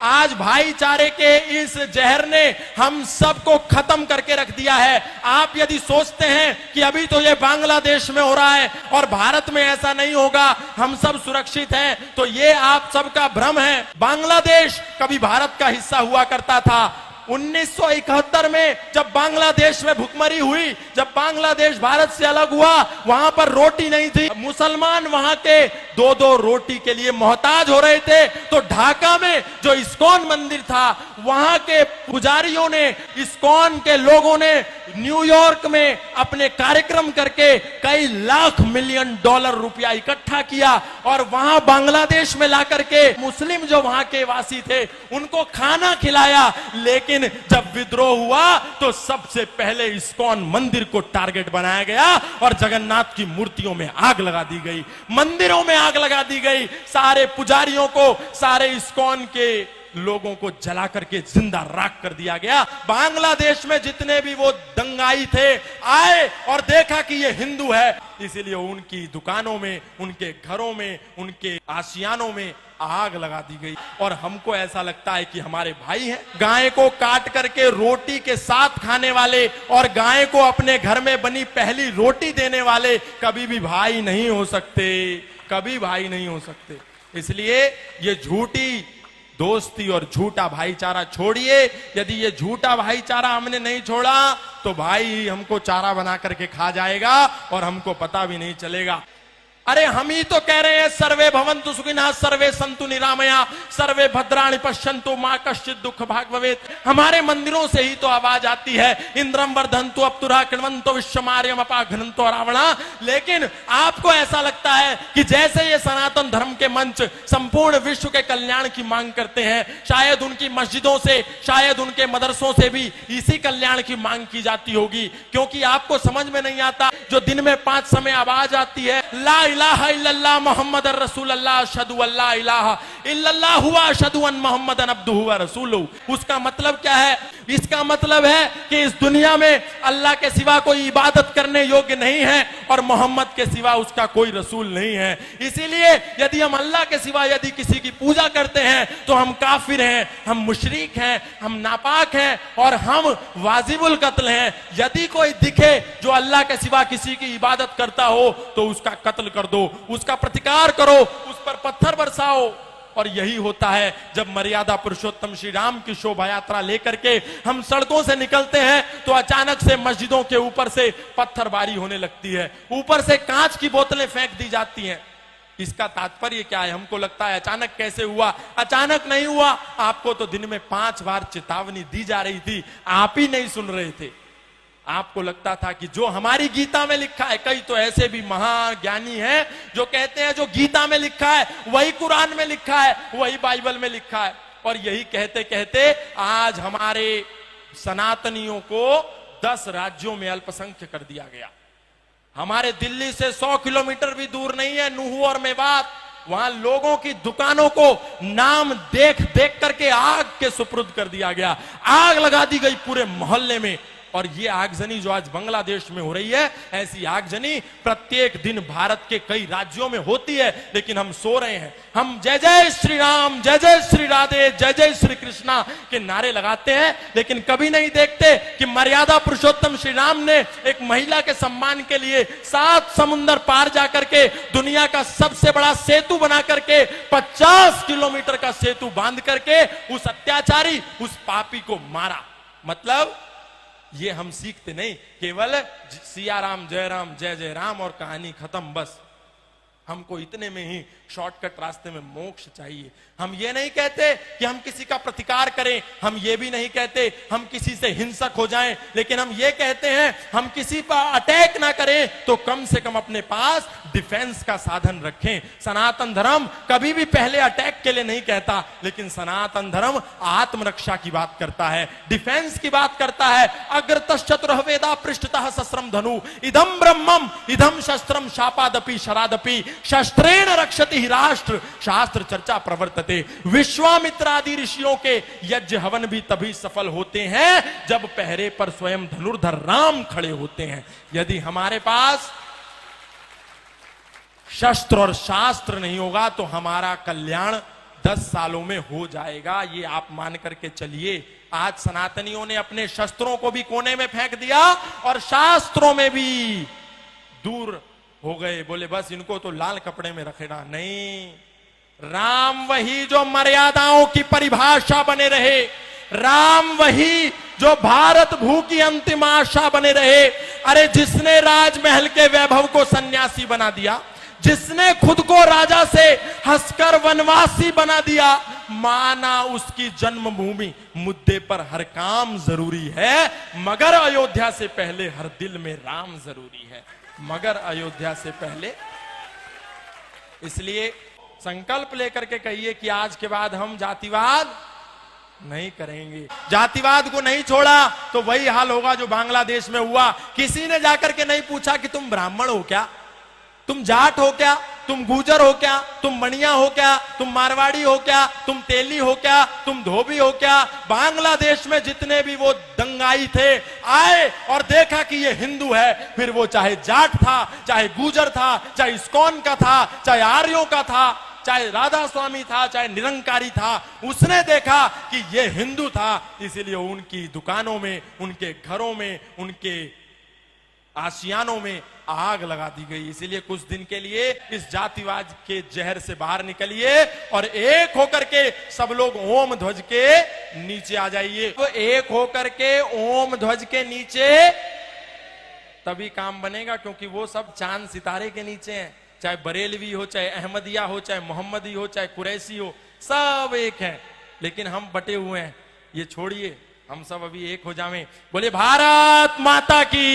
आज भाईचारे के इस जहर ने हम सबको खत्म करके रख दिया है। आप यदि सोचते हैं कि अभी तो ये बांग्लादेश में हो रहा है और भारत में ऐसा नहीं होगा, हम सब सुरक्षित हैं, तो ये आप सबका भ्रम है। बांग्लादेश कभी भारत का हिस्सा हुआ करता था। 1971 में जब बांग्लादेश में भुखमरी हुई, जब बांग्लादेश भारत से अलग हुआ, वहां पर रोटी नहीं थी। मुसलमान वहां के दो दो रोटी के लिए मोहताज हो रहे थे। तो ढाका में जो इस्कॉन मंदिर था, वहां के पुजारियों ने, इस्कॉन के लोगों ने न्यूयॉर्क में अपने कार्यक्रम करके कई लाख मिलियन डॉलर रुपया इकट्ठा किया और वहां बांग्लादेश में लाकर के मुस्लिम जो वहां के वासी थे उनको खाना खिलाया। लेकिन जब विद्रोह हुआ तो सबसे पहले इस्कॉन मंदिर को टारगेट बनाया गया और जगन्नाथ की मूर्तियों में आग लगा दी गई, मंदिरों में आग लगा दी गई, सारे पुजारियों को, सारे इस्कॉन के लोगों को जला करके जिंदा राख कर दिया गया। बांग्लादेश में जितने भी वो दंगाई थे आए और देखा कि ये हिंदू है, इसीलिए उनकी दुकानों में, उनके घरों में, उनके आशियानों में आग लगा दी गई। और हमको ऐसा लगता है कि हमारे भाई हैं। गाय को काट करके रोटी के साथ खाने वाले और गाय को अपने घर में बनी पहली रोटी देने वाले कभी भी भाई नहीं हो सकते, कभी भाई नहीं हो सकते। इसलिए ये झूठी दोस्ती और झूठा भाईचारा छोड़िए। यदि ये झूठा भाईचारा हमने नहीं छोड़ा तो भाई हमको चारा बना करके खा जाएगा और हमको पता भी नहीं चलेगा। अरे हम ही तो कह रहे हैं सर्वे भवन्तु सुखिनः, सर्वे सन्तु निरामया, सर्वे भद्राणि पश्यन्तु मां कश्चित् दुःख भाग् भवेत्। हमारे मंदिरों से ही तो आवाज आती है, इंद्रम वर्धन्तु अप्तुरः कृण्वन्तो विश्वमार्यम् अपाघ्नन्तो रावणा। लेकिन आपको ऐसा लगता है कि जैसे ये सनातन धर्म के मंच संपूर्ण विश्व के कल्याण की मांग करते हैं, शायद उनकी मस्जिदों से, शायद उनके मदरसों से भी इसी कल्याण की मांग की जाती होगी। क्योंकि आपको समझ में नहीं आता, जो दिन में 5 समय आवाज आती है, ला इलाहा इल्लल्लाह मुहम्मद रसूलुल्लाह अशहदु अल्ला इलाहा इल्लल्लाह हुआ अशहदु अन मुहम्मदन अब्दुहु व रसूलुहु। उसका मतलब क्या है? इसका मतलब है कि इस दुनिया में अल्लाह के सिवा कोई इबादत करने योग्य नहीं है और मोहम्मद के सिवा उसका कोई रसूल नहीं है। इसीलिए यदि हम अल्लाह के सिवा यदि किसी की पूजा करते हैं तो हम काफिर हैं, हम मुशरिक हैं, हम नापाक हैं और हम वाजिबुल कत्ल हैं। यदि कोई दिखे जो अल्लाह के सिवा किसी की इबादत करता हो तो उसका कत्ल कर दो, उसका प्रतिकार करो, उस पर पत्थर बरसाओ। और यही होता है जब मर्यादा पुरुषोत्तम श्री राम की शोभा यात्रा लेकर के हम सड़कों से निकलते हैं तो अचानक से मस्जिदों के ऊपर से पत्थरबारी होने लगती है, ऊपर से कांच की बोतलें फेंक दी जाती हैं। इसका तात्पर्य क्या है? हमको लगता है अचानक कैसे हुआ? अचानक नहीं हुआ। आपको तो दिन में 5 बार चेतावनी दी जा रही थी, आप ही नहीं सुन रहे थे। आपको लगता था कि जो हमारी गीता में लिखा है, कई तो ऐसे भी महाज्ञानी हैं जो कहते हैं जो गीता में लिखा है वही कुरान में लिखा है, वही बाइबल में लिखा है। और यही कहते कहते आज हमारे सनातनियों को 10 राज्यों में अल्पसंख्य कर दिया गया। हमारे दिल्ली से 100 किलोमीटर भी दूर नहीं है नूह और मेवात, वहां लोगों की दुकानों को नाम देख देख करके आग के सुपुर्द कर दिया गया, आग लगा दी गई पूरे मोहल्ले में। और ये आगजनी जो आज बांग्लादेश में हो रही है, ऐसी आगजनी प्रत्येक दिन भारत के कई राज्यों में होती है, लेकिन हम सो रहे हैं। हम जय जय श्री राम, जय जय श्री राधे, जय जय श्री कृष्णा के नारे लगाते हैं, लेकिन कभी नहीं देखते कि मर्यादा पुरुषोत्तम श्री राम ने एक महिला के सम्मान के लिए 7 समुंदर पार जाकर के दुनिया का सबसे बड़ा सेतु बना करके 50 किलोमीटर का सेतु बांध करके उस अत्याचारी, उस पापी को मारा। मतलब ये हम सीखते नहीं, केवल सिया राम जय राम जय जय राम और कहानी खत्म, बस। हमको इतने में ही शॉर्टकट रास्ते में मोक्ष चाहिए। हम ये नहीं कहते कि हम किसी का प्रतिकार करें, हम ये भी नहीं कहते हम किसी से हिंसक हो जाएं, लेकिन हम ये कहते हैं हम किसी पर अटैक ना करें तो कम से कम अपने पास डिफेंस का साधन रखें। सनातन धर्म कभी भी पहले अटैक के लिए नहीं कहता, लेकिन सनातन धर्म आत्मरक्षा की बात करता है, डिफेंस की बात करता है। अग्रतश्चतुरः वेदा पृष्ठतः सहस्रम धनु इदम ब्रह्मम इदम शस्त्रम शापादपि शरादपि शस्त्रेण रक्षति ही राष्ट्र शास्त्र चर्चा प्रवर्तते। विश्वामित्रादि ऋषियों के यज्ञ हवन भी तभी सफल होते हैं जब पहरे पर स्वयं धनुर्धर राम खड़े होते हैं। यदि हमारे पास शस्त्र और शास्त्र नहीं होगा तो हमारा कल्याण 10 सालों में हो जाएगा, ये आप मान करके चलिए। आज सनातनियों ने अपने शस्त्रों को भी कोने में फेंक दिया और शास्त्रों में भी दूर हो गए, बोले बस इनको तो लाल कपड़े में रखेना। नहीं, राम वही जो मर्यादाओं की परिभाषा बने रहे, राम वही जो भारत भू की अंतिम आशा बने रहे। अरे जिसने राजमहल के वैभव को सन्यासी बना दिया, जिसने खुद को राजा से हंसकर वनवासी बना दिया, माना उसकी जन्मभूमि मुद्दे पर हर काम जरूरी है, मगर अयोध्या से पहले हर दिल में राम जरूरी है, मगर अयोध्या से पहले। इसलिए संकल्प लेकर के कहिए कि आज के बाद हम जातिवाद नहीं करेंगे। जातिवाद को नहीं छोड़ा तो वही हाल होगा जो बांग्लादेश में हुआ। किसी ने जाकर के नहीं पूछा कि तुम ब्राह्मण हो क्या, तुम जाट हो क्या, तुम गुजर हो क्या, तुम मणिया हो क्या, तुम मारवाड़ी हो क्या, तुम तेली हो क्या, तुम धोबी हो क्या। बांग्लादेश में जितने भी वो दंगाई थे आए और देखा कि ये हिंदू है, फिर वो चाहे जाट था, चाहे गुजर था, चाहे इस्कॉन का था, चाहे आर्यों का था, चाहे राधा स्वामी था, चाहे निरंकारी था, उसने देखा कि ये हिंदू था। इसीलिए उनकी दुकानों में, उनके घरों में, उनके आशियानों में आग लगा दी गई। इसीलिए कुछ दिन के लिए इस जातिवाद के जहर से बाहर निकलिए और एक होकर के सब लोग ओम ध्वज के नीचे आ जाइए। तो एक होकर के ओम ध्वज के नीचे तभी काम बनेगा, क्योंकि वो सब चांद सितारे के नीचे हैं। चाहे बरेलवी हो, चाहे अहमदिया हो, चाहे मोहम्मदी हो, चाहे कुरैशी हो, सब एक है, लेकिन हम बटे हुए हैं। ये छोड़िए, हम सब अभी एक हो जावें। बोले भारत माता की।